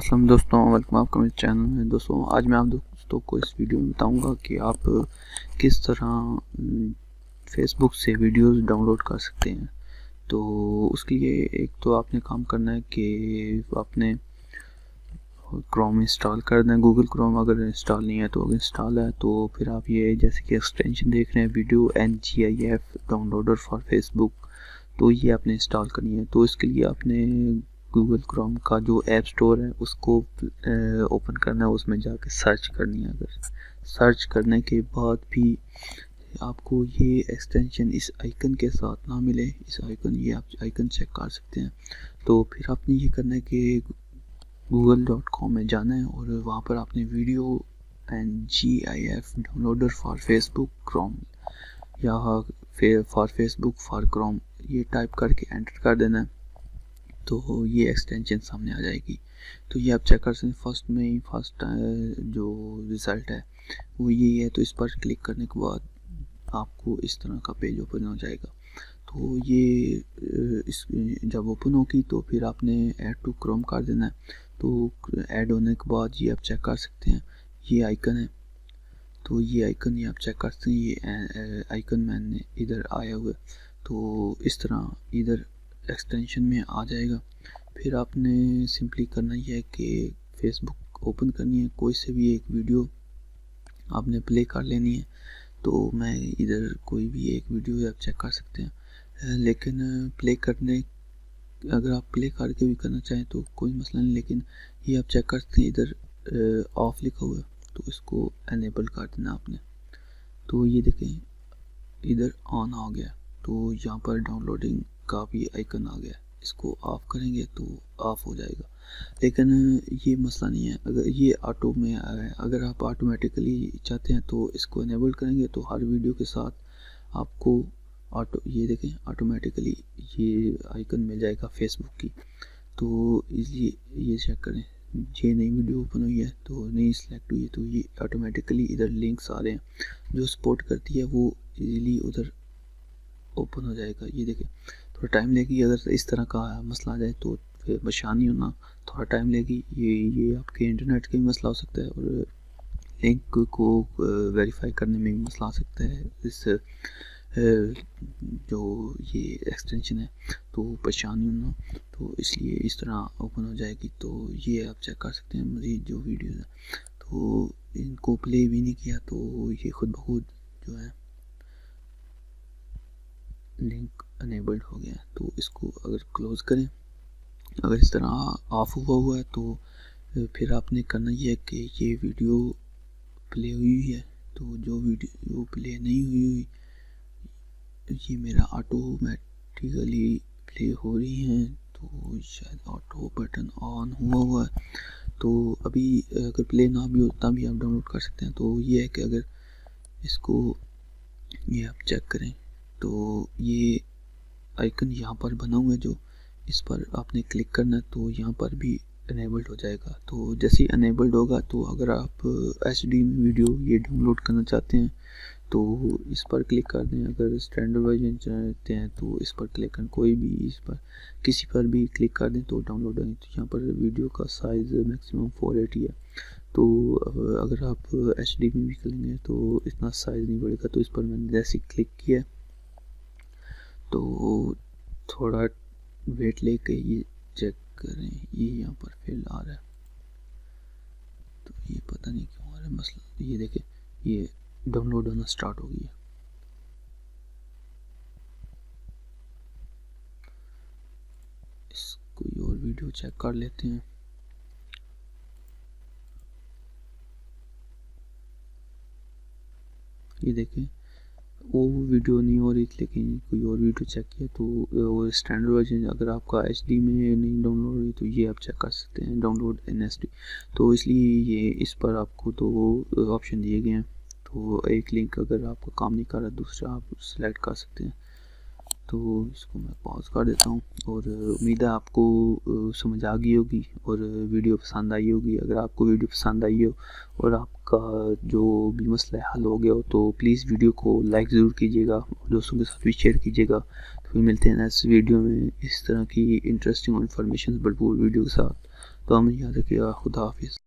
अस्सलाम दोस्तों, वेलकम आपका मेरे चैनल में। दोस्तों आज मैं आप दोस्तों को इस वीडियो में बताऊंगा कि आप किस तरह फेसबुक से वीडियोस डाउनलोड कर सकते हैं। तो उसके लिए एक तो आपने काम करना है कि आपने क्रोम इंस्टॉल कर दें। गूगल क्रोम अगर इंस्टॉल नहीं है तो अगर इंस्टॉल है तो फिर आप ये जैसे कि एक्सटेंशन देख रहे हैं video NGIF downloader for Facebook, तो ये आपने इंस्टॉल करनी है। तो इसके लिए आपने गूगल क्रोम का जो ऐप स्टोर है उसको ओपन करना है, उसमें जाके सर्च करनी है। अगर सर्च करने के बाद भी आपको ये एक्सटेंशन इस आइकन के साथ ना मिले, इस आइकन ये आप आइकन चेक कर सकते हैं, तो फिर आपने ये करना है कि google.com में जाना है और वहाँ पर आपने video NGIF downloader for Facebook Chrome या फॉर फेसबुक फॉर क्रोम ये टाइप करके एंटर कर देना है। तो ये एक्सटेंशन सामने आ जाएगी। तो ये आप चेक कर सकते हैं। फर्स्ट जो रिज़ल्ट है वो यही है। तो इस पर क्लिक करने के बाद आपको इस तरह का पेज ओपन हो जाएगा। तो ये जब ओपन होगी तो फिर आपने ऐड टू क्रोम कर देना है। तो ऐड होने के बाद ये आप चेक कर सकते हैं, ये आइकन है। तो ये आइकन ये आप चेक कर सकते हैं, ये आइकन मैंने इधर आया हुआ है। तो इस तरह इधर एक्सटेंशन में आ जाएगा। फिर आपने सिंपली करना ही है कि फेसबुक ओपन करनी है, कोई से भी एक वीडियो आपने प्ले कर लेनी है। तो मैं इधर कोई भी एक वीडियो आप चेक कर सकते हैं, लेकिन प्ले करने अगर आप प्ले करके भी करना चाहें तो कोई मसला नहीं, लेकिन ये आप चेक कर सकते हैं इधर ऑफ लिखा हुआ है, तो इसको एनेबल कर देना आपने। तो ये देखें इधर ऑन आ गया। तो यहाँ पर डाउनलोडिंग का भी आइकन आ गया, इसको ऑफ करेंगे तो ऑफ हो जाएगा। लेकिन ये मसला नहीं है, अगर ये ऑटो में आया है, अगर आप ऑटोमेटिकली चाहते हैं तो इसको इनेबल करेंगे तो हर वीडियो के साथ आपको ऑटो ये देखें ऑटोमेटिकली ये आइकन मिल जाएगा फेसबुक की। तो इसलिए ये चेक करें, ये नई वीडियो ओपन हुई है तो नई सिलेक्ट हुई है, तो ये ऑटोमेटिकली इधर लिंक्स आ रहे हैं जो सपोर्ट करती है, वो इजीली उधर ओपन हो जाएगा। ये देखें थोड़ा टाइम लेगी, अगर इस तरह का मसला आ जाए तो फिर परेशानी होना, थोड़ा टाइम लेगी। ये आपके इंटरनेट का भी मसला हो सकता है और लिंक को वेरीफाई करने में भी मसला आ सकता है। इस जो ये एक्सटेंशन है तो परेशानी होना, तो इसलिए इस तरह ओपन हो जाएगी। तो ये आप चेक कर सकते हैं मज़ीद जो वीडियोज़ हैं, तो इनको प्ले भी नहीं किया तो ये खुद ब खुद जो है लिंक अनेबल्ड हो गया। तो इसको अगर क्लोज़ करें, अगर इस तरह ऑफ हुआ है तो फिर आपने करना ये है कि ये वीडियो प्ले हुई है, तो जो वीडियो प्ले नहीं हुई ये मेरा ऑटोमेटिकली प्ले हो रही हैं, तो शायद ऑटो बटन ऑन हुआ है। तो अभी अगर प्ले ना भी हो तभी आप डाउनलोड कर सकते हैं। तो ये है कि अगर इसको ये आप चेक करें तो ये आइकन यहाँ पर बना हुआ है, जो इस पर आपने क्लिक करना है तो यहाँ पर भी अनेबल्ड हो जाएगा। तो जैसे ही अनेबल्ड होगा तो अगर आप HD में वीडियो ये डाउनलोड करना चाहते हैं तो इस पर क्लिक कर दें। अगर स्टैंडर्ड वर्जन चाहते हैं तो इस पर क्लिक करें, कोई भी इस पर किसी पर भी क्लिक कर दें तो डाउनलोड होगी। तो यहाँ पर वीडियो का साइज़ मैक्सिमम 480 है। तो अगर आप HD में भी करेंगे तो इतना साइज़ नहीं बढ़ेगा। तो इस पर मैंने जैसे क्लिक किया तो थोड़ा वेट लेके ये चेक करें, ये यहाँ पर फेल आ रहा है, तो ये पता नहीं क्यों आ रहा है मसला। ये देखें ये डाउनलोड होना स्टार्ट हो गया। कोई और वीडियो चेक कर लेते हैं। ये देखें वो वीडियो नहीं हो रही थी, लेकिन कोई और वीडियो चेक किया तो स्टैंडर्ड वर्जन अगर आपका HD में नहीं डाउनलोड हुई तो ये आप चेक कर सकते हैं डाउनलोड in SD। तो इसलिए ये इस पर आपको तो ऑप्शन दिए गए हैं। तो एक लिंक अगर आपका काम नहीं कर रहा दूसरा आप सेलेक्ट कर सकते हैं। तो इसको मैं पॉज कर देता हूँ और उम्मीद है आपको समझ आ गई होगी और वीडियो पसंद आई होगी। अगर आपको वीडियो पसंद आई हो और आपका जो भी मसला हल हो गया हो तो प्लीज़ वीडियो को लाइक ज़रूर कीजिएगा और दोस्तों के साथ भी शेयर कीजिएगा। तो फिर मिलते हैं नेक्स्ट वीडियो में इस तरह की इंटरेस्टिंग और इन्फॉर्मेशन भरपूर वीडियो के साथ। तो हम याद रखिएगा। खुदा हाफिज़।